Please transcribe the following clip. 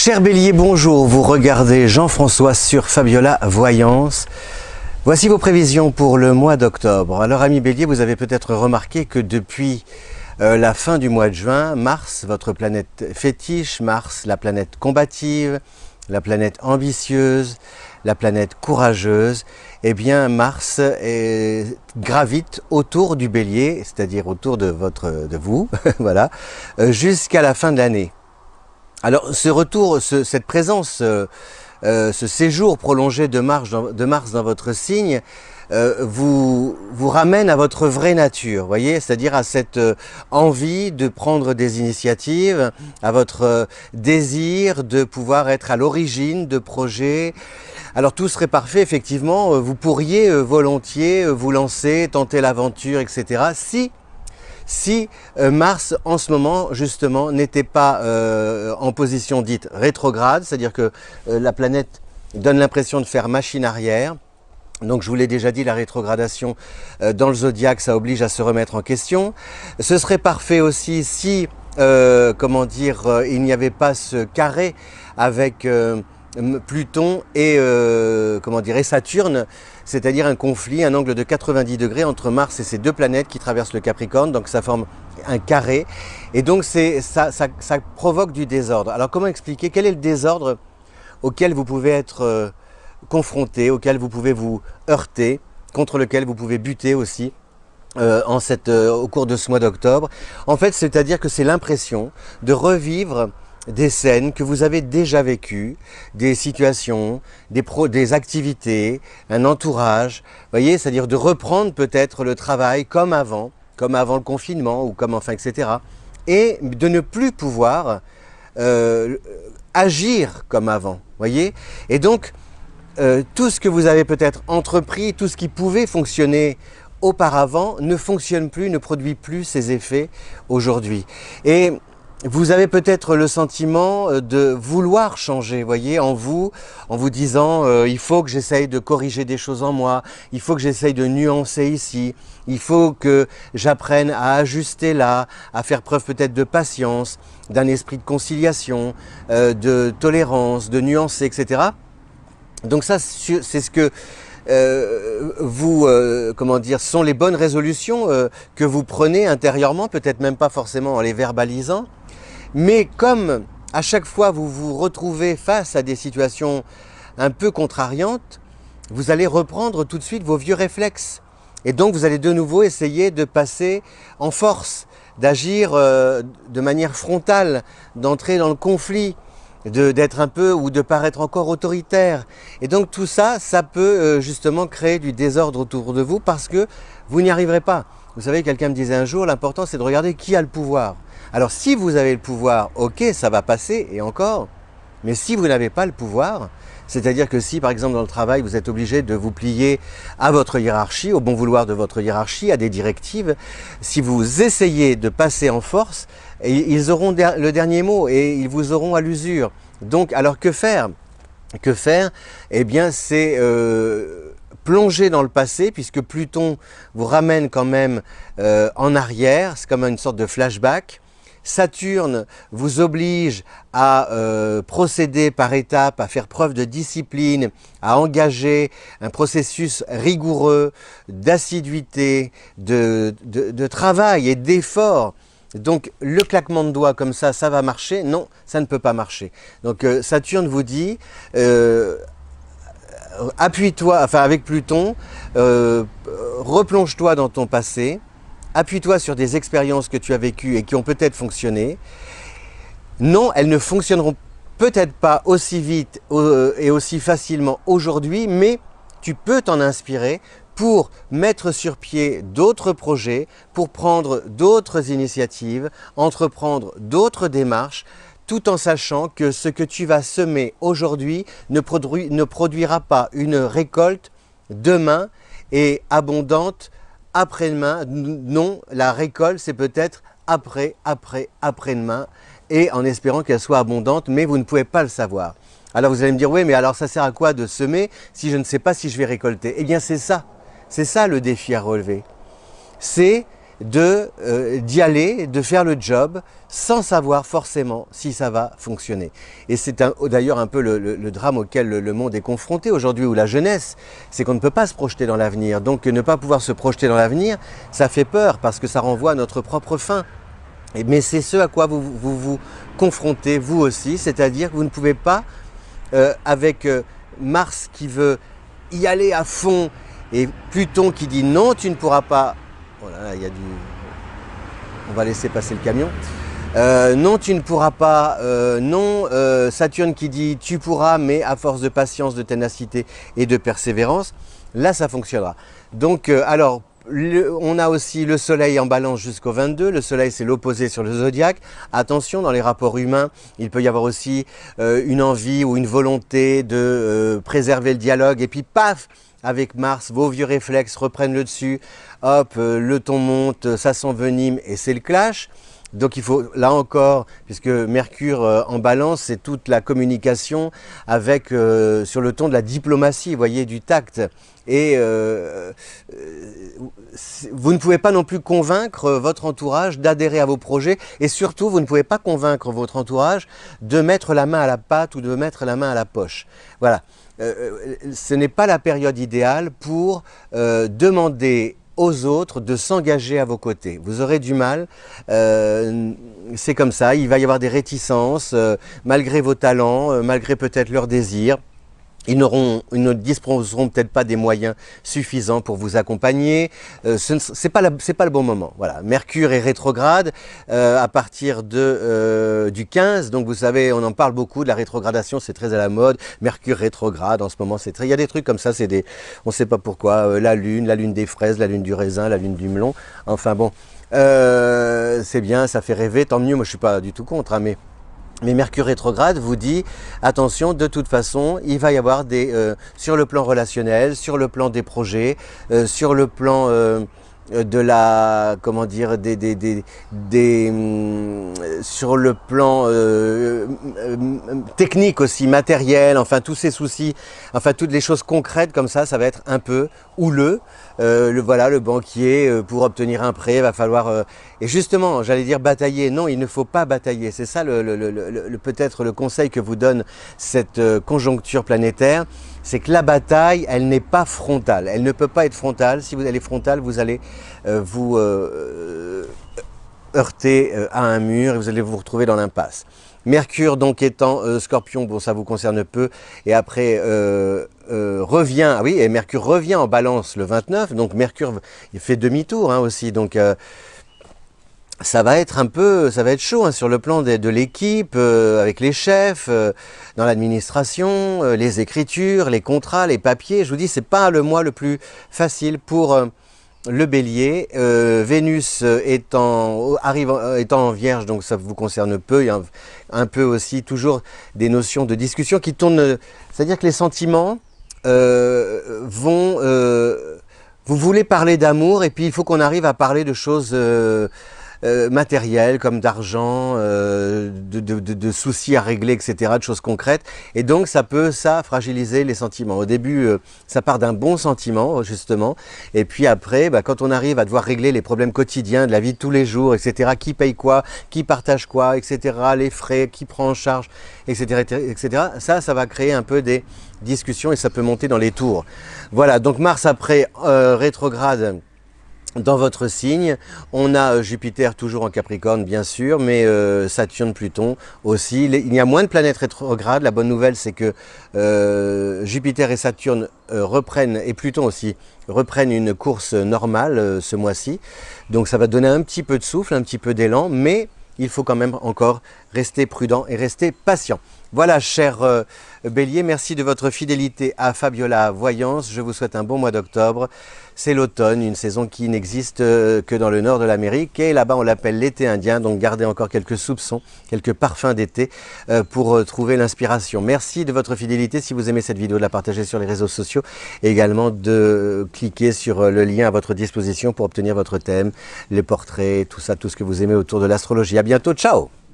Cher Bélier, bonjour, vous regardez Jean-François sur Fabiola Voyance. Voici vos prévisions pour le mois d'octobre. Alors ami Bélier, vous avez peut-être remarqué que depuis la fin du mois de juin, Mars, votre planète fétiche, Mars, la planète combative, la planète ambitieuse, la planète courageuse, eh bien Mars gravite autour du Bélier, c'est-à-dire autour de vous, voilà, jusqu'à la fin de l'année. Alors ce retour, cette présence, ce séjour prolongé de Mars dans votre signe vous ramène à votre vraie nature, voyez, c'est-à-dire à cette envie de prendre des initiatives, à votre désir de pouvoir être à l'origine de projets. Alors tout serait parfait, effectivement, vous pourriez volontiers vous lancer, tenter l'aventure, etc. Si Mars, en ce moment, justement, n'était pas en position dite rétrograde, c'est-à-dire que la planète donne l'impression de faire machine arrière. Donc je vous l'ai déjà dit, la rétrogradation dans le zodiaque, ça oblige à se remettre en question. Ce serait parfait aussi si, il n'y avait pas ce carré avec Pluton et Saturne, c'est-à-dire un conflit, un angle de 90 degrés entre Mars et ces deux planètes qui traversent le Capricorne, donc ça forme un carré, et donc ça provoque du désordre. Alors comment expliquer quel est le désordre auquel vous pouvez être confronté, auquel vous pouvez vous heurter, contre lequel vous pouvez buter aussi au cours de ce mois d'octobre? En fait, c'est-à-dire que c'est l'impression de revivre des scènes que vous avez déjà vécues, des situations, des activités, un entourage, voyez, c'est-à-dire de reprendre peut-être le travail comme avant le confinement, ou etc. Et de ne plus pouvoir agir comme avant, voyez. Et donc, tout ce que vous avez peut-être entrepris, tout ce qui pouvait fonctionner auparavant, ne fonctionne plus, ne produit plus ses effets aujourd'hui. Et vous avez peut-être le sentiment de vouloir changer, voyez, en vous disant il faut que j'essaye de corriger des choses en moi, il faut que j'essaye de nuancer ici, il faut que j'apprenne à ajuster là, à faire preuve peut-être de patience, d'un esprit de conciliation, de tolérance, de nuancer, etc. Donc ça, c'est ce que sont les bonnes résolutions que vous prenez intérieurement, peut-être même pas forcément en les verbalisant. Mais comme à chaque fois vous vous retrouvez face à des situations un peu contrariantes, vous allez reprendre tout de suite vos vieux réflexes. Et donc vous allez de nouveau essayer de passer en force, d'agir de manière frontale, d'entrer dans le conflit, d'être un peu ou de paraître encore autoritaire. Et donc tout ça, ça peut justement créer du désordre autour de vous parce que vous n'y arriverez pas. Vous savez, quelqu'un me disait un jour, l'important c'est de regarder qui a le pouvoir. Alors si vous avez le pouvoir, ok, ça va passer, et encore. Mais si vous n'avez pas le pouvoir, c'est-à-dire que si par exemple dans le travail vous êtes obligé de vous plier à votre hiérarchie, au bon vouloir de votre hiérarchie, à des directives, si vous essayez de passer en force, ils auront le dernier mot et ils vous auront à l'usure. Donc alors que faire? Que faire? Eh bien c'est plonger dans le passé, puisque Pluton vous ramène quand même en arrière, c'est comme une sorte de flashback. Saturne vous oblige à procéder par étapes, à faire preuve de discipline, à engager un processus rigoureux, d'assiduité, de travail et d'effort. Donc le claquement de doigts comme ça va marcher? Non, ça ne peut pas marcher. Donc Saturne vous dit, appuie-toi, enfin avec Pluton, replonge-toi dans ton passé, appuie-toi sur des expériences que tu as vécues et qui ont peut-être fonctionné. Non, elles ne fonctionneront peut-être pas aussi vite et aussi facilement aujourd'hui, mais tu peux t'en inspirer pour mettre sur pied d'autres projets, pour prendre d'autres initiatives, entreprendre d'autres démarches, tout en sachant que ce que tu vas semer aujourd'hui ne produira pas une récolte demain et abondante après-demain. Non, la récolte, c'est peut-être après-demain, et en espérant qu'elle soit abondante, mais vous ne pouvez pas le savoir. Alors vous allez me dire, oui, mais alors ça sert à quoi de semer si je ne sais pas si je vais récolter? Eh bien c'est ça le défi à relever. C'est d'y aller, de faire le job sans savoir forcément si ça va fonctionner. Et c'est d'ailleurs un peu le drame auquel le monde est confronté aujourd'hui, ou la jeunesse, c'est qu'on ne peut pas se projeter dans l'avenir. Donc ne pas pouvoir se projeter dans l'avenir, ça fait peur parce que ça renvoie à notre propre fin. Mais c'est ce à quoi vous confrontez vous aussi, c'est-à-dire que vous ne pouvez pas, avec Mars qui veut y aller à fond et Pluton qui dit non, tu ne pourras pas. Voilà, il y a du. On va laisser passer le camion. Non, tu ne pourras pas. Non, Saturne qui dit tu pourras, mais à force de patience, de ténacité et de persévérance, là ça fonctionnera. Donc, alors, on a aussi le Soleil en Balance jusqu'au 22. Le Soleil, c'est l'opposé sur le zodiaque. Attention, dans les rapports humains, il peut y avoir aussi une envie ou une volonté de préserver le dialogue. Et puis, paf, avec Mars, vos vieux réflexes reprennent le dessus. Hop, le ton monte, ça s'envenime et c'est le clash. Donc il faut, là encore, puisque Mercure en Balance, c'est toute la communication avec, sur le ton de la diplomatie, vous voyez, du tact. Et vous ne pouvez pas non plus convaincre votre entourage d'adhérer à vos projets. Et surtout, vous ne pouvez pas convaincre votre entourage de mettre la main à la pâte ou de mettre la main à la poche. Voilà. Ce n'est pas la période idéale pour demander aux autres de s'engager à vos côtés. Vous aurez du mal, c'est comme ça, il va y avoir des réticences, malgré vos talents, malgré peut-être leurs désirs. Ils ne disposeront peut-être pas des moyens suffisants pour vous accompagner. C'est pas le bon moment. Voilà. Mercure est rétrograde à partir du 15. Donc vous savez, on en parle beaucoup de la rétrogradation, c'est très à la mode. Mercure rétrograde en ce moment, c'est très. Il y a des trucs comme ça, c'est des. On ne sait pas pourquoi. La lune des fraises, la lune du raisin, la lune du melon. Enfin bon, c'est bien, ça fait rêver. Tant mieux. Moi, je suis pas du tout contre, hein, mais Mercure rétrograde vous dit, attention, de toute façon, il va y avoir des, sur le plan relationnel, sur le plan des projets, sur le plan de la, comment dire, sur le plan technique aussi, matériel, enfin tous ces soucis, enfin toutes les choses concrètes comme ça va être un peu houleux. Voilà, le banquier, pour obtenir un prêt, va falloir, et justement, j'allais dire batailler. Non, il ne faut pas batailler. C'est ça peut-être le conseil que vous donne cette conjoncture planétaire, c'est que la bataille, elle n'est pas frontale. Elle ne peut pas être frontale. Si vous allez frontale, vous allez vous heurter à un mur et vous allez vous retrouver dans l'impasse. Mercure donc étant Scorpion, bon ça vous concerne peu, et après revient, ah oui, et Mercure revient en Balance le 29, donc Mercure il fait demi-tour hein, aussi, donc ça va être chaud hein, sur le plan de l'équipe, avec les chefs, dans l'administration, les écritures, les contrats, les papiers. Je vous dis, c'est pas le mois le plus facile pour le Bélier. Vénus étant en Vierge, donc ça vous concerne peu. Il y a un peu aussi toujours des notions de discussion qui tournent. C'est-à-dire que les sentiments vont. Vous voulez parler d'amour et puis il faut qu'on arrive à parler de choses matériels comme d'argent, de soucis à régler, etc., de choses concrètes. Et donc ça peut fragiliser les sentiments. Au début, ça part d'un bon sentiment, justement. Et puis après, quand on arrive à devoir régler les problèmes quotidiens de la vie de tous les jours, etc., qui paye quoi, qui partage quoi, etc., les frais, qui prend en charge, etc., etc., ça va créer un peu des discussions et ça peut monter dans les tours. Voilà, donc Mars après rétrograde dans votre signe, on a Jupiter toujours en Capricorne bien sûr, mais Saturne, Pluton aussi. Il y a moins de planètes rétrogrades. La bonne nouvelle c'est que Jupiter et Saturne reprennent, et Pluton aussi, reprennent une course normale ce mois-ci. Donc ça va donner un petit peu de souffle, un petit peu d'élan, mais il faut quand même encore rester prudent et rester patient. Voilà, cher Bélier, merci de votre fidélité à Fabiola Voyance. Je vous souhaite un bon mois d'octobre. C'est l'automne, une saison qui n'existe que dans le nord de l'Amérique. Et là-bas, on l'appelle l'été indien. Donc, gardez encore quelques soupçons, quelques parfums d'été pour trouver l'inspiration. Merci de votre fidélité. Si vous aimez cette vidéo, de la partager sur les réseaux sociaux. Et également de cliquer sur le lien à votre disposition pour obtenir votre thème, les portraits, tout ça, tout ce que vous aimez autour de l'astrologie. À bientôt, ciao!